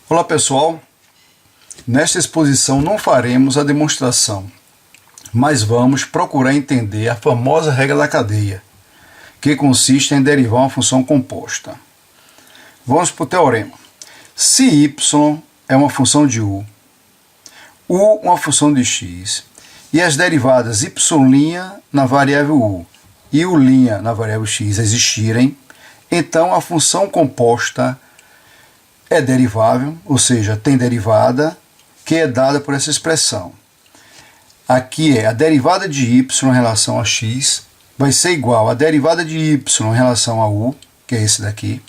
Olá pessoal, nesta exposição não faremos a demonstração, mas vamos procurar entender a famosa regra da cadeia, que consiste em derivar uma função composta. Vamos para o teorema. Se y é uma função de u uma função de x, e as derivadas y' na variável u e u' na variável x existirem, então a função composta é derivável, ou seja, tem derivada, que é dada por essa expressão. Aqui é a derivada de y em relação a x, vai ser igual a derivada de y em relação a u, que é esse daqui,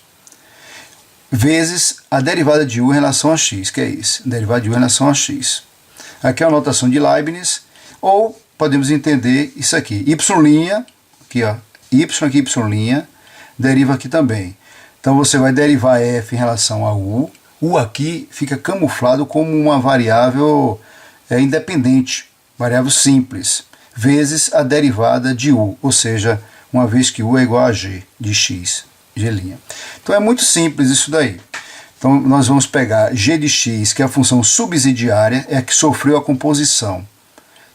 vezes a derivada de u em relação a x, que é esse, derivada de u em relação a x. Aqui é a notação de Leibniz, ou podemos entender isso aqui, y', aqui ó, y aqui, y', deriva aqui também. Então você vai derivar f em relação a u aqui fica camuflado como uma variável independente, variável simples, vezes a derivada de u, ou seja, uma vez que u é igual a g de x, g'. Então é muito simples isso daí. Então nós vamos pegar g de x, que é a função subsidiária, é a que sofreu a composição.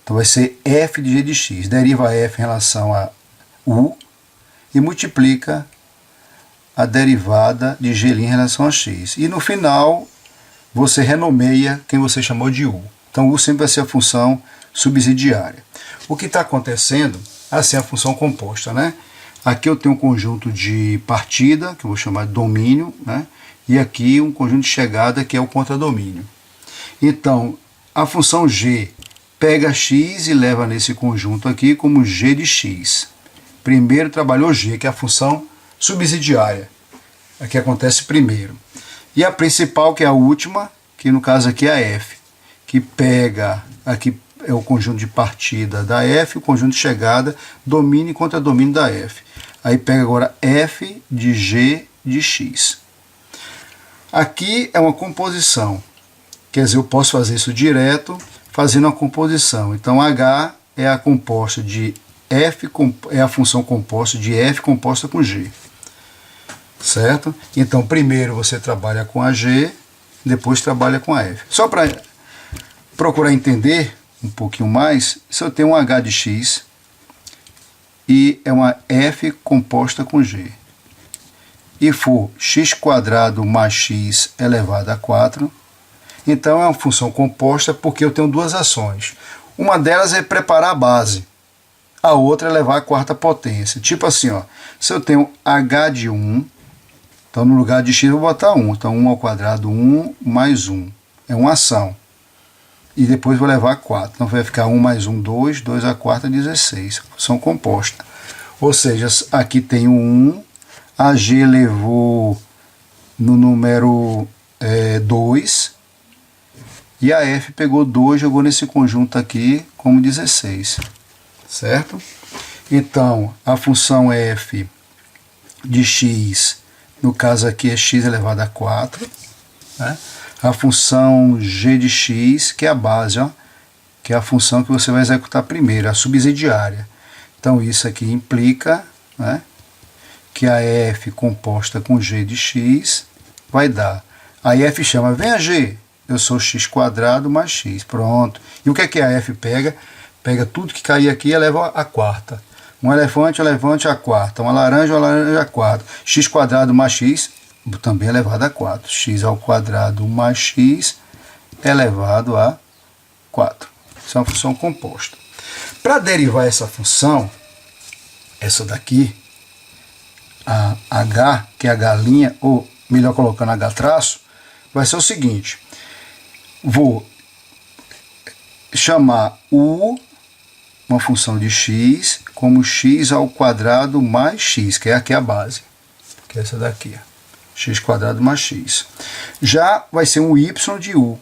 Então vai ser f de g de x, deriva f em relação a u e multiplica a derivada de g' em relação a x. E no final, você renomeia quem você chamou de u. Então, u sempre vai ser a função subsidiária. O que está acontecendo, assim, a função composta, né? Aqui eu tenho um conjunto de partida, que eu vou chamar de domínio, né? E aqui um conjunto de chegada, que é o contradomínio. Então, a função g pega x e leva nesse conjunto aqui como g de x. Primeiro trabalhou g, que é a função subsidiária, a que acontece primeiro. E a principal, que é a última, que no caso aqui é a f, que pega, aqui é o conjunto de partida da f, o conjunto de chegada, domínio e contradomínio da f. Aí pega agora f de g de x. Aqui é uma composição, quer dizer, eu posso fazer isso direto, fazendo uma composição. Então h é a composta de f, é a função composta de f composta com g. Certo? Então, primeiro você trabalha com a g, depois trabalha com a f. Só para procurar entender um pouquinho mais, se eu tenho um h de x e é uma f composta com g, e for x² mais x elevado a 4, então é uma função composta porque eu tenho duas ações. Uma delas é preparar a base, a outra é levar a quarta potência. Tipo assim, ó, se eu tenho h de 1, então no lugar de x eu vou botar 1. Então 1 ao quadrado, 1 mais 1. É uma ação. E depois vou levar a 4. Então vai ficar 1 mais 1, 2, 2 à quarta, 16. Função composta. Ou seja, aqui tem o 1, a g levou no número 2, e a f pegou 2, jogou nesse conjunto aqui como 16. Certo? Então, a função f de x, no caso aqui é x elevado a 4, né? A função g de x, que é a base, ó, que é a função que você vai executar primeiro, a subsidiária. Então isso aqui implica, né, que a f composta com g de x vai dar. Aí f chama, venha g, eu sou x² mais x, pronto. E o que a f pega? Pega tudo que cair aqui e eleva a quarta. Um elefante a quarta. Uma laranja a quarta. x² mais x, também elevado a 4. x² mais x elevado a 4. Isso é uma função composta. Para derivar essa função, essa daqui, a h, que é a galinha, ou melhor colocando h traço, vai ser o seguinte. Vou chamar uma função de x como x² mais x, que é aqui a base, que é essa daqui, x² mais x. Já vai ser um y de u.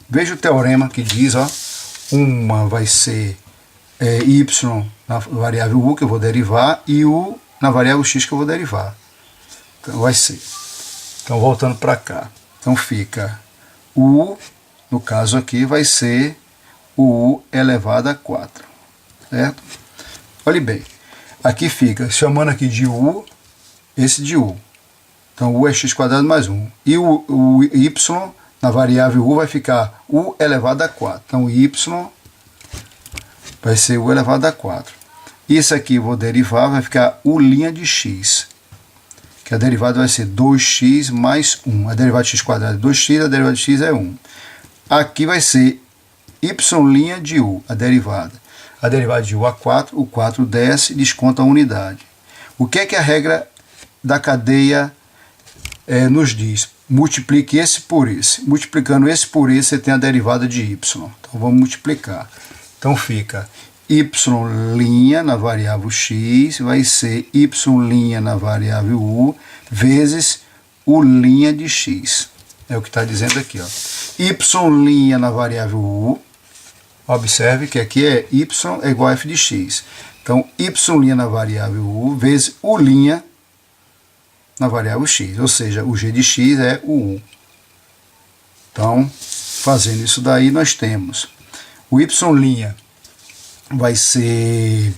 Veja o teorema que diz, ó, uma vai ser y na variável u, que eu vou derivar, e u na variável x, que eu vou derivar. Então vai ser. Então voltando para cá. Então fica u, no caso aqui, vai ser o u elevado a 4. Certo? Olhe bem, aqui fica chamando aqui de u, esse de u. Então u é x² mais 1. E o y na variável u vai ficar u elevado a 4. Então, y vai ser u elevado a 4. Isso aqui eu vou derivar, vai ficar u' de x. Que a derivada vai ser 2x mais 1. A derivada de x quadrado é 2x, a derivada de x é 1. Aqui vai ser y' de u, a derivada. A derivada de u a 4, o 4 desce e desconta a unidade. O que é que a regra da cadeia nos diz? Multiplique esse por esse. Multiplicando esse por esse, você tem a derivada de y. Então, vamos multiplicar. Então, fica y' na variável x vai ser y' na variável u vezes u' de x. É o que está dizendo aqui. Ó. Y' na variável u. Observe que aqui é y é igual a f de x. Então, y' na variável u vezes u' na variável x. Ou seja, o g de x é o u. Então, fazendo isso daí, nós temos o y' vai ser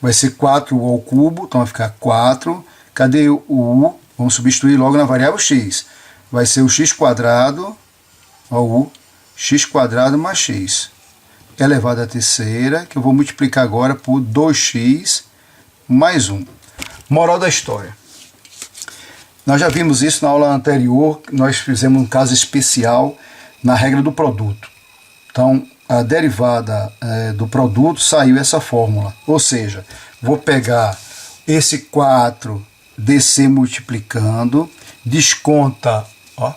4u ao cubo. Então, vai ficar 4. Cadê o u? Vamos substituir logo na variável x. Vai ser o x quadrado, ó, u, x quadrado mais x. Elevado à terceira, que eu vou multiplicar agora por 2x mais 1. Moral da história. Nós já vimos isso na aula anterior, nós fizemos um caso especial na regra do produto. Então, a derivada do produto saiu essa fórmula. Ou seja, vou pegar esse 4, descer multiplicando, desconta, ó,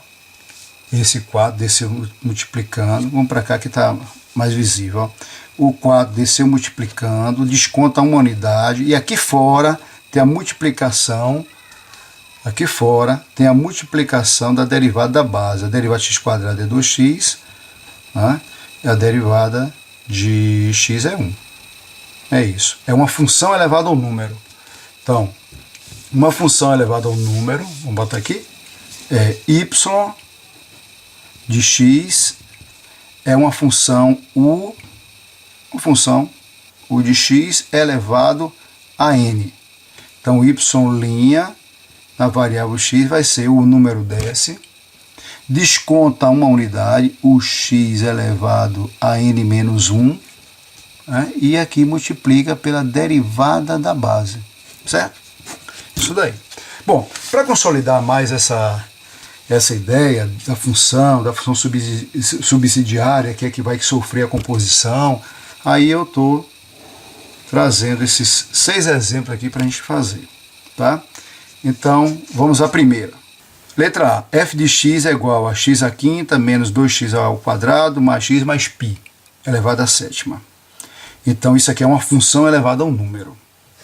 esse 4 desceu multiplicando, vamos para cá que está mais visível. Ó. O 4 desceu multiplicando, desconta uma unidade, e aqui fora tem a multiplicação, da derivada da base. A derivada de x quadrado é 2x, né? E a derivada de x é 1. É isso. É uma função elevada ao número. Então, uma função elevada ao número, vamos botar aqui, é y de x é uma função u de x elevado a n. Então, y' na variável x vai ser o número desce, desconta uma unidade, o x elevado a n menos 1, né? E aqui multiplica pela derivada da base, certo? Isso daí. Bom, para consolidar mais essa ideia da função subsidiária, que é que vai sofrer a composição, aí eu estou trazendo esses 6 exemplos aqui para a gente fazer, tá? Então, vamos à primeira. Letra A. F de x é igual a x à quinta menos 2x ao quadrado mais x mais π elevado à sétima. Então, isso aqui é uma função elevada a um número.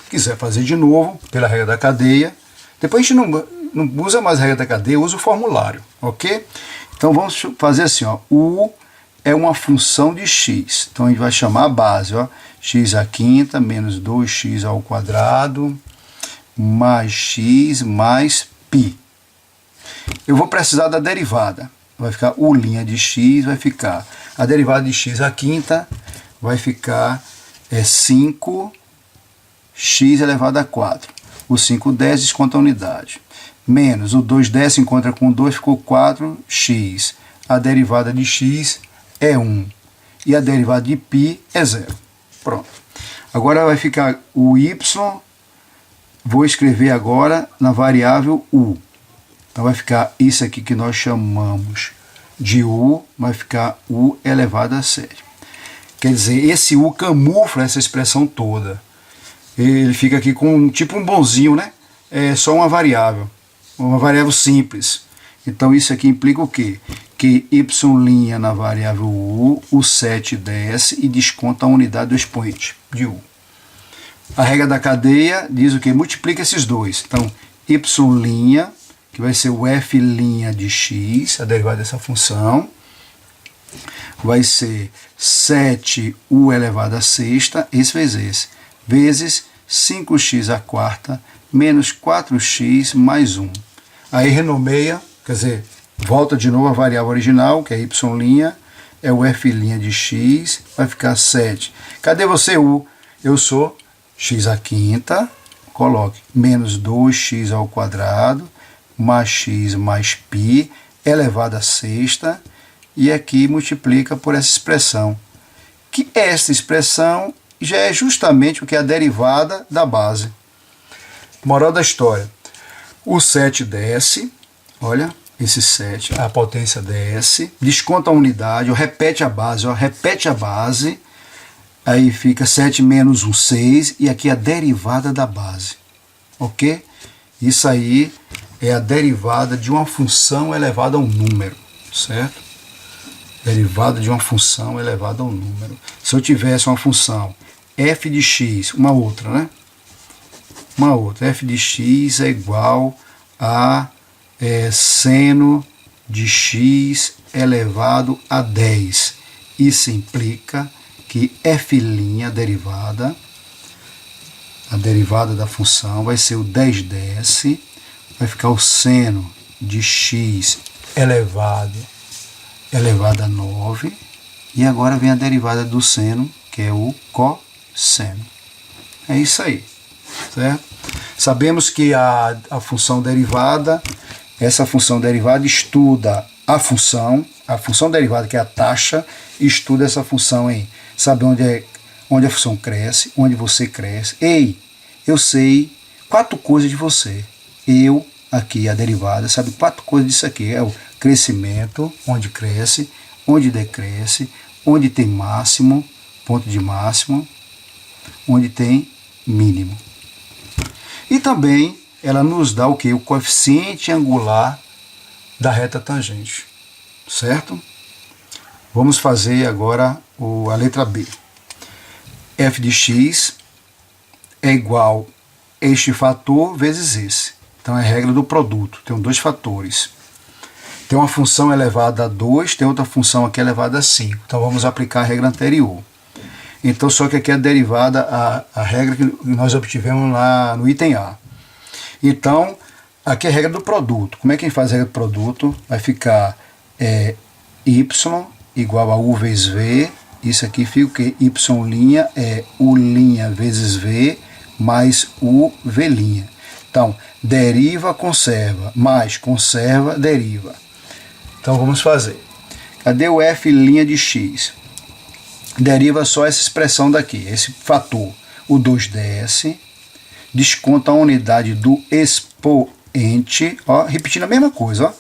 Se quiser fazer de novo, pela regra da cadeia, depois a gente não usa mais a regra da cadeia, usa o formulário, ok? Então, vamos fazer assim, ó. U é uma função de x. Então, a gente vai chamar a base, ó. X à quinta menos 2x ao quadrado mais x mais π. Eu vou precisar da derivada. Vai ficar u' de x, vai ficar a derivada de x à quinta, vai ficar 5x elevado a 4. O 5 10 desconta a unidade. Menos o 2 desce, encontra com 2, ficou 4x. A derivada de x é 1. E a derivada de π é 0. Pronto. Agora vai ficar o y, vou escrever agora na variável u. Então vai ficar isso aqui que nós chamamos de u, vai ficar u elevado a sétima. Quer dizer, esse u camufla essa expressão toda. Ele fica aqui com tipo um bonzinho, né? É só uma variável simples. Então isso aqui implica o quê? Que y' na variável u, o 7 desce e desconta a unidade do expoente de u. A regra da cadeia diz o que? Multiplica esses dois. Então, y', que vai ser o f' de x, a derivada dessa função, vai ser 7u elevado a sexta, esse vezes 5x à quarta, menos 4x mais 1. Aí renomeia, quer dizer, volta de novo a variável original, que é y', é o f' de x, vai ficar 7. Cadê você, u? Eu sou x à quinta, coloque menos 2x ao quadrado, mais x mais π elevado à sexta, e aqui multiplica por essa expressão, que esta expressão já é justamente o que é a derivada da base. Moral da história, o 7 desce, olha, esse 7, a potência desce, desconta a unidade, repete a base, aí fica 7 menos 1, 6, e aqui a derivada da base, ok? Isso aí é a derivada de uma função elevada a um número, certo? Derivada de uma função elevada a um número. Se eu tivesse uma função f de x, uma outra, né? Uma outra, f de x é igual a seno de x elevado a 10. Isso implica que f', a derivada da função, vai ser o 10 vai ficar o seno de x elevado a 9, e agora vem a derivada do seno, que é o cosseno. É isso aí, certo? Sabemos que a função derivada, essa função derivada estuda a função derivada, que é a taxa, estuda essa função aí, sabe onde a função cresce, onde você cresce. Ei, eu sei 4 coisas de você. Eu, aqui, a derivada, sabe 4 coisas disso aqui. É o crescimento, onde cresce, onde decresce, onde tem máximo, ponto de máximo, onde tem mínimo. E também ela nos dá o que? O coeficiente angular da reta tangente, certo? Vamos fazer agora a letra B. F de x é igual a este fator vezes esse. Então é a regra do produto, tem 2 fatores. Tem uma função elevada a 2, tem outra função aqui elevada a 5. Então vamos aplicar a regra anterior. Então só que aqui é derivada a regra que nós obtivemos lá no item A. Então, aqui é a regra do produto. Como é que a gente faz a regra do produto? Vai ficar y igual a u vezes v. Isso aqui fica o que? Y' é u' vezes v mais u v'. Então, deriva, conserva, mais conserva, deriva. Então vamos fazer. Cadê o f' de x? Deriva só essa expressão daqui, esse fator. O 2 desce, desconta a unidade do expoente, ó, repetindo a mesma coisa. Ó.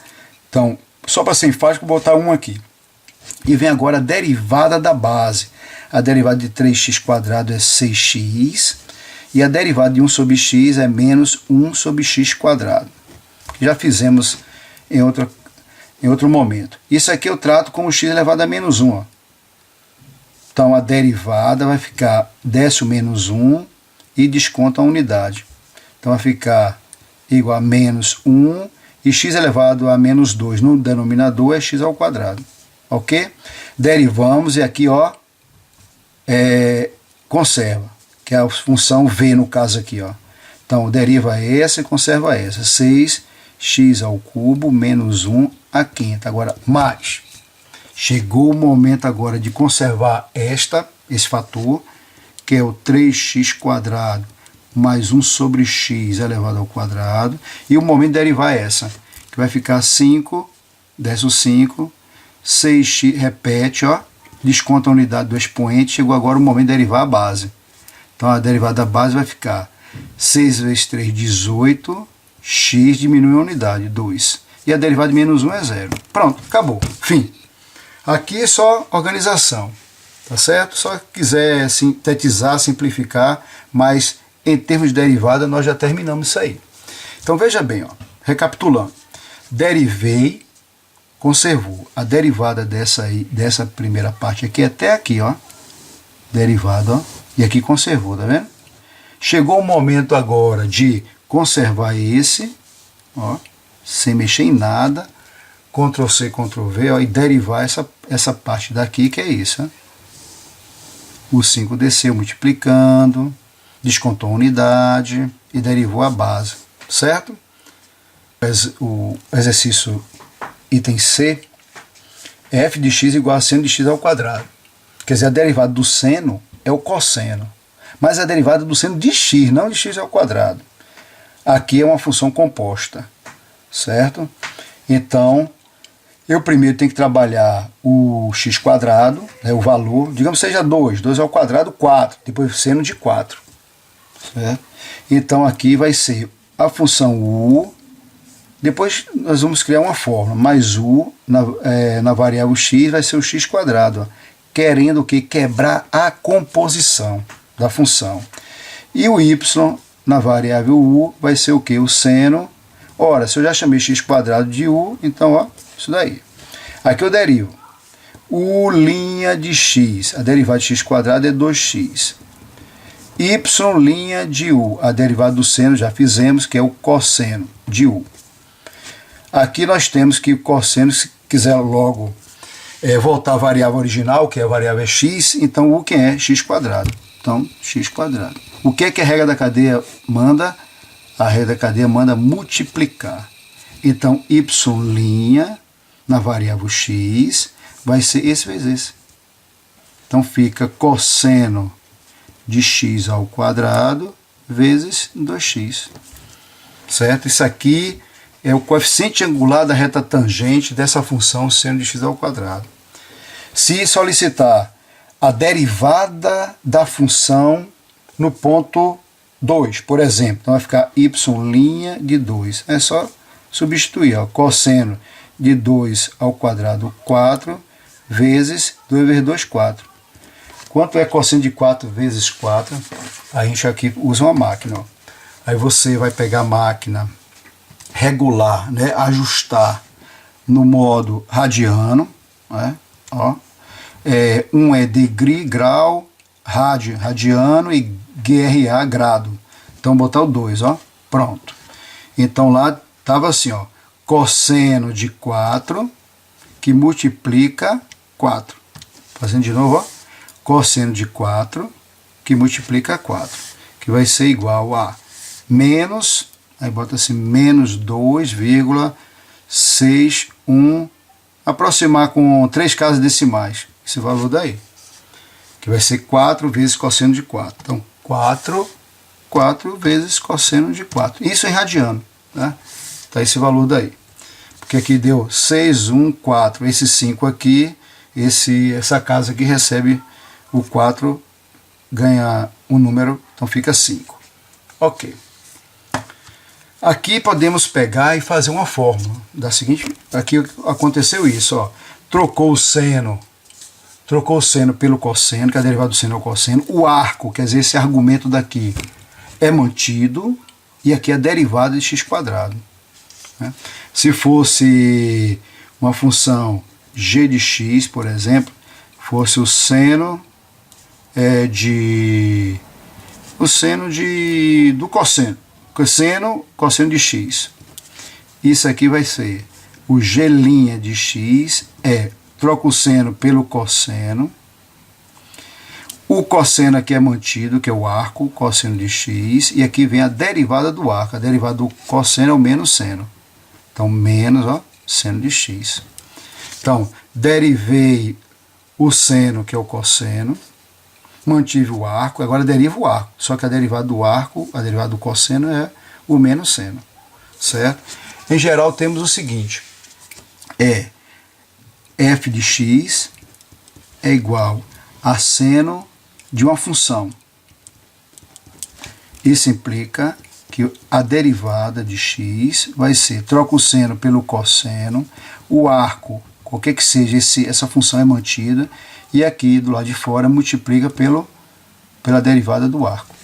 Então, só para ser enfático, vou botar 1 aqui. E vem agora a derivada da base. A derivada de 3x² é 6x, e a derivada de 1 sobre x é menos 1 sobre x². Já fizemos em outro momento. Isso aqui eu trato como x elevado a menos 1. Ó. Então a derivada vai ficar, desce o menos 1 e desconta a unidade. Então vai ficar igual a menos 1 e x elevado a menos 2 no denominador é x ao quadrado. Ok? Derivamos e aqui ó, conserva, que é a função v no caso aqui. Ó. Então deriva essa e conserva essa. 6x ao cubo menos 1 à quinta. Agora mais. Chegou o momento agora de conservar esse fator, que é o 3x² mais 1 sobre x elevado ao quadrado, e o momento de derivar essa, que vai ficar 5, desce o 5, 6x, repete, ó, desconta a unidade do expoente, chegou agora o momento de derivar a base. Então a derivada da base vai ficar 6 vezes 3, 18, x diminui a unidade, 2. E a derivada de menos 1 é 0. Pronto, acabou. Fim. Aqui é só organização, tá certo? Só quiser sintetizar, simplificar, mas em termos de derivada nós já terminamos isso aí. Então veja bem, ó, recapitulando. Derivei, conservou. A derivada dessa primeira parte aqui até aqui, ó. Derivada, ó. E aqui conservou, tá vendo? Chegou o momento agora de conservar esse, ó, sem mexer em nada. Ctrl C, Ctrl V, ó, e derivar essa parte daqui, que é isso. Ó. O 5 desceu multiplicando, descontou a unidade e derivou a base, certo? O exercício item C é f de x igual a seno de x ao quadrado. Quer dizer, a derivada do seno é o cosseno, mas a derivada do seno de x, não de x ao quadrado. Aqui é uma função composta, certo? Então, eu primeiro tenho que trabalhar o x quadrado, né, o valor, digamos que seja 2, 2 ao quadrado, 4, depois seno de 4. Certo? Então aqui vai ser a função u, depois nós vamos criar uma fórmula, mais u na variável x vai ser o x quadrado, ó, querendo o que? Quebrar a composição da função. E o y na variável u vai ser o que? O seno. Ora, se eu já chamei x quadrado de u, então ó, isso daí. Aqui eu derivo u' de x, a derivada de x quadrado é 2x. Y' de u, a derivada do seno já fizemos, que é o cosseno de u. Aqui nós temos que o cosseno, se quiser logo voltar à variável original, que é a variável x, então u que é? X quadrado. Então, x quadrado. O que é que a regra da cadeia manda? A regra da cadeia manda multiplicar. Então, y' na variável x vai ser esse vezes esse. Então, fica cosseno de x ao quadrado vezes 2x. Certo? Isso aqui é o coeficiente angular da reta tangente dessa função seno de x ao quadrado. Se solicitar a derivada da função no ponto 2, por exemplo, então vai ficar y' de 2. É só substituir, ó, cosseno de 2 ao quadrado 4 vezes 2 vezes 2, 4. Quanto é cosseno de 4 vezes 4? A gente aqui usa uma máquina. Ó. Aí você vai pegar a máquina, regular, né, ajustar no modo radiano, né, ó. Um é degree, grau, radiano e GRA, grado. Então botar o 2, ó, pronto. Então lá estava assim, ó, cosseno de 4 que multiplica 4. Fazendo de novo, ó, cosseno de 4 que multiplica 4, que vai ser igual a menos, aí bota assim, menos 2,61, aproximar com 3 casas decimais, esse valor daí, que vai ser 4 vezes cosseno de 4. Então, 4 vezes cosseno de 4. Isso em radiano, né? Tá esse valor daí. Porque aqui deu 614, esse 5 aqui, essa casa aqui recebe o 4, ganha um número, então fica 5. Ok. Aqui podemos pegar e fazer uma fórmula da seguinte, aqui aconteceu isso, ó, trocou o seno pelo cosseno, que a derivada do seno é o cosseno, o arco, quer dizer, esse argumento daqui é mantido, e aqui a derivada de x quadrado. Né? Se fosse uma função g de x, por exemplo, fosse o seno do cosseno, cosseno de x. Isso aqui vai ser o g' de x, troca o seno pelo cosseno. O cosseno aqui é mantido, que é o arco, cosseno de x, e aqui vem a derivada do arco. A derivada do cosseno é o menos seno. Então, menos, ó, seno de x. Então, derivei o seno, que é o cosseno, mantive o arco, agora derivo o arco. Só que a derivada do arco, a derivada do cosseno é o menos seno. Certo? Em geral, temos o seguinte. F de x é igual a seno de uma função. Isso implica que a derivada de x vai ser, troca o seno pelo cosseno, o arco, qualquer que seja, essa função é mantida, e aqui do lado de fora multiplica pela derivada do arco.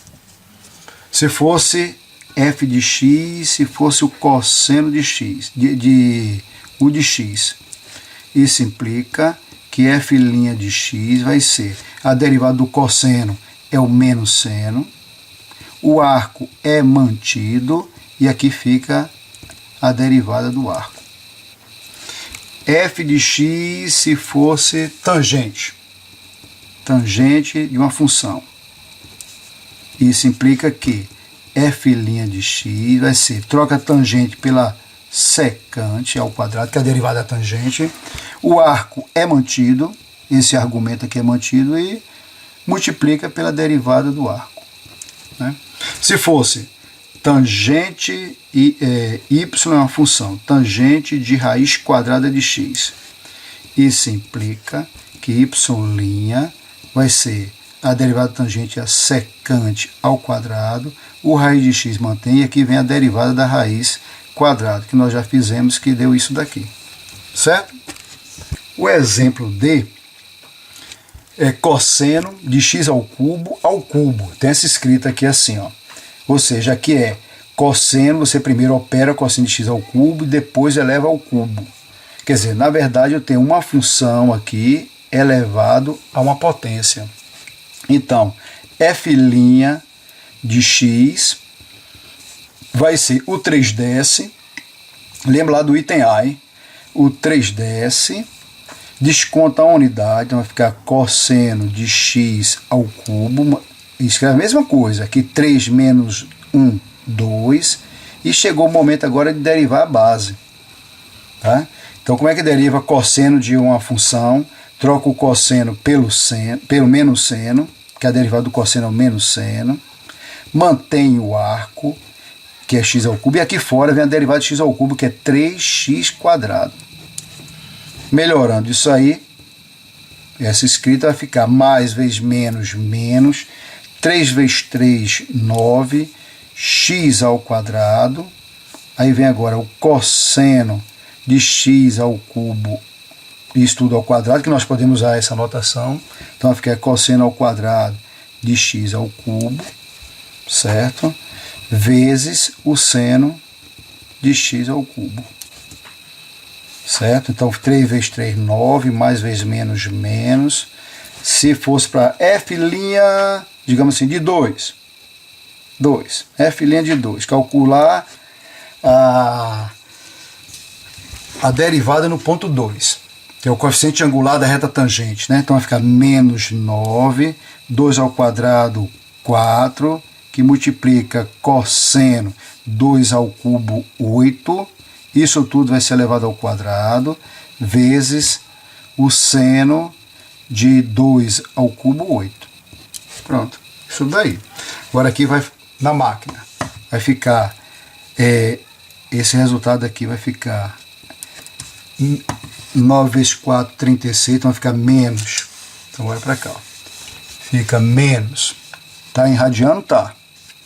Se fosse f de x, se fosse o cosseno de x, u de x, isso implica que f' de x vai ser, a derivada do cosseno é o menos seno, o arco é mantido, e aqui fica a derivada do arco. F de x se fosse tangente de uma função. Isso implica que f' de x vai ser, troca a tangente pela secante ao quadrado, que é a derivada da tangente. O arco é mantido, esse argumento aqui é mantido, e multiplica pela derivada do arco. Né? Se fosse tangente y é uma função, tangente de raiz quadrada de x. Isso implica que y' vai ser a derivada tangente a secante ao quadrado, o raiz de x mantém, e aqui vem a derivada da raiz quadrada, que nós já fizemos, que deu isso daqui. Certo? O exemplo D é cosseno de x ao cubo. Tem essa escrita aqui assim, ó. Ou seja, aqui é cosseno, você primeiro opera cosseno de x ao cubo e depois eleva ao cubo. Quer dizer, na verdade eu tenho uma função aqui elevado a uma potência. Então, f' de x vai ser o 3ds, lembra lá do item A, hein? O 3ds, desconta a unidade, então vai ficar cosseno de x ao cubo, escreve a mesma coisa, aqui 3 menos 1, 2, e chegou o momento agora de derivar a base. Tá? Então, como é que deriva cosseno de uma função? Troca o cosseno pelo menos seno, que a derivada do cosseno é o menos seno, mantém o arco, que é x ao cubo, e aqui fora vem a derivada de x ao cubo, que é 3x². Melhorando isso aí, essa escrita vai ficar mais vezes menos, menos, 3 vezes 3, 9, x ao quadrado, aí vem agora o cosseno de x ao cubo, isso tudo ao quadrado, que nós podemos usar essa notação, então vai ficar cosseno ao quadrado de x ao cubo, certo? Vezes o seno de x ao cubo. Certo? Então, 3 vezes 3, 9, mais vezes menos, menos. Se fosse para f', digamos assim, de 2. 2. F' de 2. Calcular a derivada no ponto 2, que é o coeficiente angular da reta tangente. Né? Então, vai ficar menos 9, 2 ao quadrado, 4, que multiplica cosseno 2 ao cubo, 8. Isso tudo vai ser elevado ao quadrado, vezes o seno de 2 ao cubo, 8. Pronto, isso daí. Agora aqui vai, na máquina, vai ficar, esse resultado aqui vai ficar 9 vezes 4, 36, então vai ficar menos. Então vai para cá, ó. Fica menos. Tá em radiano? Tá.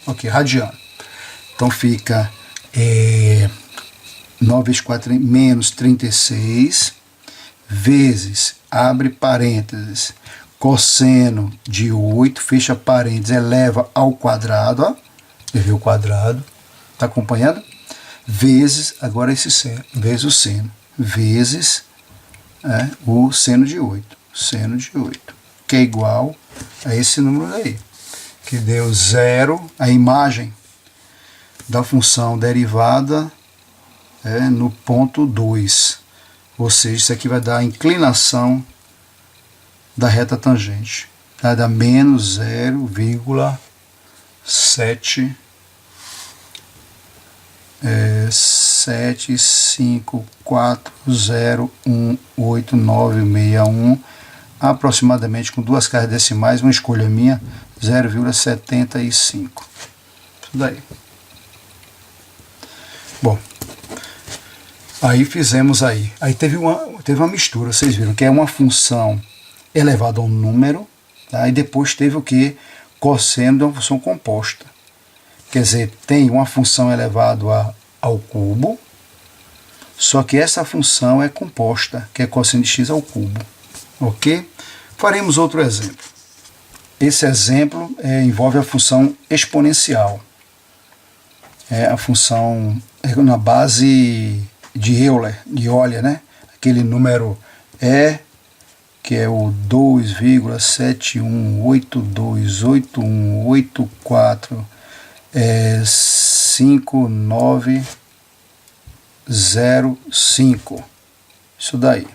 Ok, radiano. Então fica 9 vezes 4, menos 36, vezes, abre parênteses, cosseno de 8, fecha parênteses, eleva ao quadrado, ó, elevei o quadrado, tá acompanhando? Vezes, agora esse seno, vezes o seno, vezes o seno de 8, que é igual a esse número aí, que deu 0, a imagem da função derivada no ponto 2, ou seja, isso aqui vai dar a inclinação da reta tangente, vai dar menos 0,754018961, aproximadamente, com duas casas decimais, uma escolha minha, 0,75. Isso daí. Bom, aí fizemos aí. Aí teve uma mistura, vocês viram, que é uma função elevada a um número, tá? E depois teve o que? Cosseno de uma função composta. Quer dizer, tem uma função elevada ao cubo, só que essa função é composta, que é cosseno de x ao cubo. Ok? Faremos outro exemplo. Esse exemplo envolve a função exponencial. A função na base de Euler, né? Aquele número que é o 2,7181282905. Isso daí.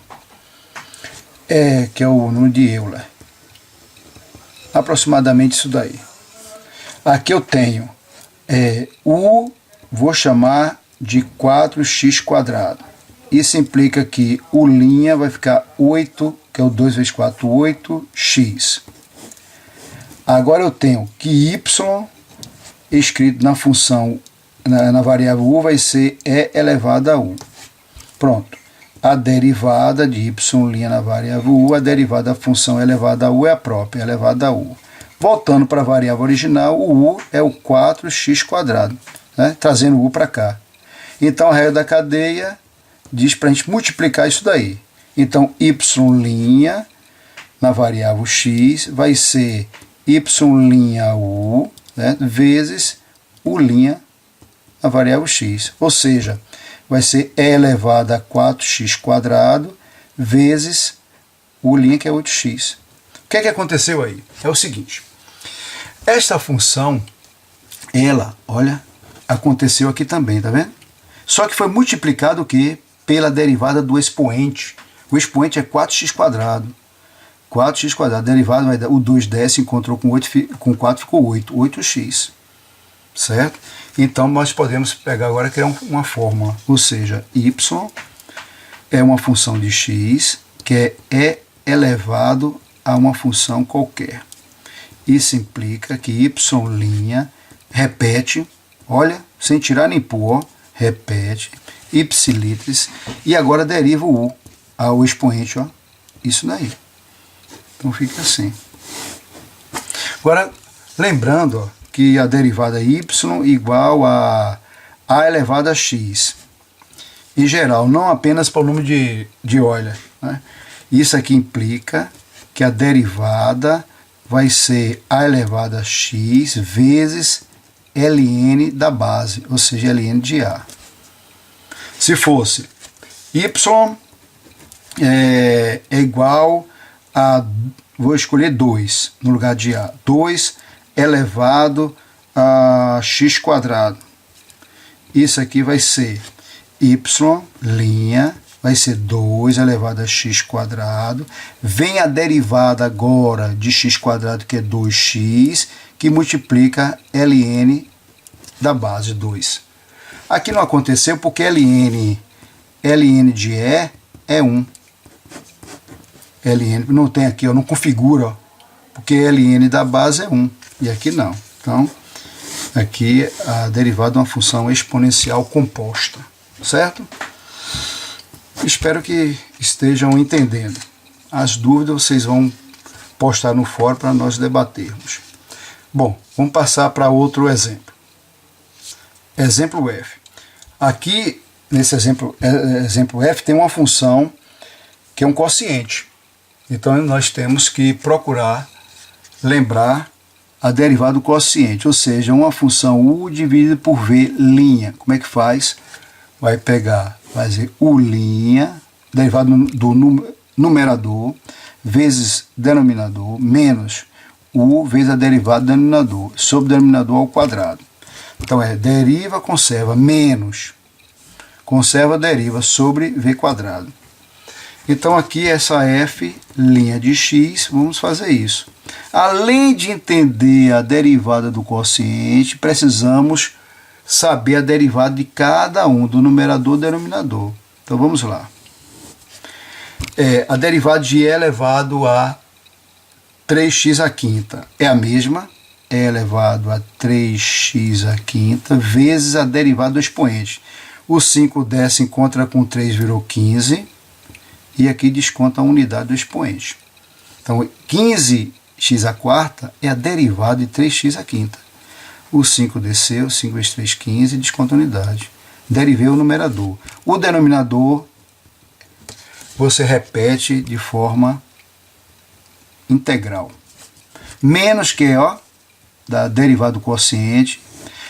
Que é o número de Euler. Aproximadamente isso daí. Aqui eu tenho vou chamar de 4x². Isso implica que o' vai ficar 8, que é o 2 vezes 4, 8x. Agora eu tenho que y, escrito na função na variável u vai ser e elevado a u. Pronto. A derivada de y' na variável u, a derivada da função elevada a u é a própria, elevada a u. Voltando para a variável original, o u é o 4x², né? Trazendo o u para cá. Então, a regra da cadeia diz para a gente multiplicar isso daí. Então, y' na variável x vai ser y'u, né? Vezes u' na variável x. Ou seja, vai ser e elevado a 4x² vezes u', que é 8x. O que é que aconteceu aí? É o seguinte. Esta função, ela, olha, aconteceu aqui também, tá vendo? Só que foi multiplicado o quê? Pela derivada do expoente. O expoente é 4x². 4x². A derivada vai dar, o 2 desce, encontrou com 4, ficou 8. 8x. Certo? Então, nós podemos pegar agora e criar uma fórmula. Ou seja, y é uma função de x que é e elevado a uma função qualquer. Isso implica que y' repete, olha, sem tirar nem pôr, repete, ipsilitris, e agora deriva o u, o expoente, ó, isso daí. Então fica assim. Agora, lembrando, ó, que a derivada y igual a elevado a x. Em geral, não apenas para o número de Euler, né? Isso aqui implica que a derivada vai ser a elevado a x vezes ln da base, ou seja, ln de a. Se fosse y é igual a, vou escolher 2 no lugar de a, 2 elevado a x². Isso aqui vai ser y', vai ser 2 elevado a x². Vem a derivada agora de x², que é 2x, que multiplica ln da base 2. Aqui não aconteceu porque ln de e é 1. Ln não tem aqui, ó, não configura, ó, porque ln da base é 1. E aqui não. Então, aqui a derivada de uma função exponencial composta. Certo? Espero que estejam entendendo. As dúvidas vocês vão postar no fórum para nós debatermos. Bom, vamos passar para outro exemplo. Exemplo F. Aqui, nesse exemplo F, tem uma função que é um quociente. Então, nós temos que procurar lembrar a derivada do quociente, ou seja, uma função u dividida por v'. Como é que faz? Vai pegar, vai dizer u', derivado do numerador, vezes denominador, menos u vezes a derivada do denominador, sobre o denominador ao quadrado. Então, deriva, conserva, menos, conserva, deriva, sobre v². Então, aqui, essa f' de x, vamos fazer isso. Além de entender a derivada do quociente, precisamos saber a derivada de cada um, do numerador e denominador. Então, vamos lá. A derivada de e elevado a 3x² é a mesma, e elevado a 3x² vezes a derivada do expoente. O 5 desce, encontra com 3, virou 15, e aqui desconta a unidade do expoente. Então, 15x² é a derivada de 3x². O 5 desceu, 5 vezes 3, 15, desconta a unidade. Derivei o numerador. O denominador você repete de forma integral. Menos que, ó, da derivada do quociente.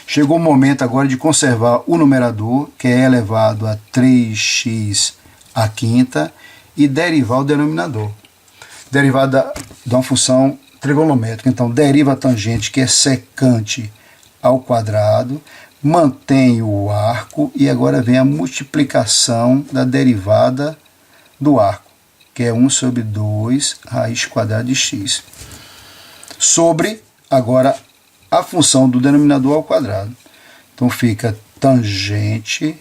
Chegou o momento agora de conservar o numerador, que é elevado a 3x², e derivar o denominador. Derivada de uma função trigonométrica. Então, deriva a tangente, que é secante ao quadrado, mantém o arco, e agora vem a multiplicação da derivada do arco, que é 1 sobre 2 raiz² de x, sobre, agora, a função do denominador ao quadrado. Então, fica tangente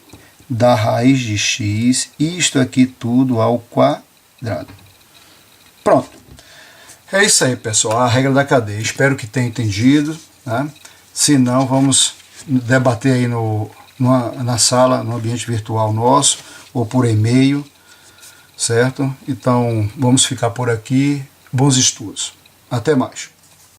da raiz de x, isto aqui tudo ao quadrado. Pronto. É isso aí, pessoal, a regra da cadeia. Espero que tenham entendido, né? Se não, vamos debater aí na sala, no ambiente virtual nosso, ou por e-mail, certo? Então, vamos ficar por aqui. Bons estudos. Até mais.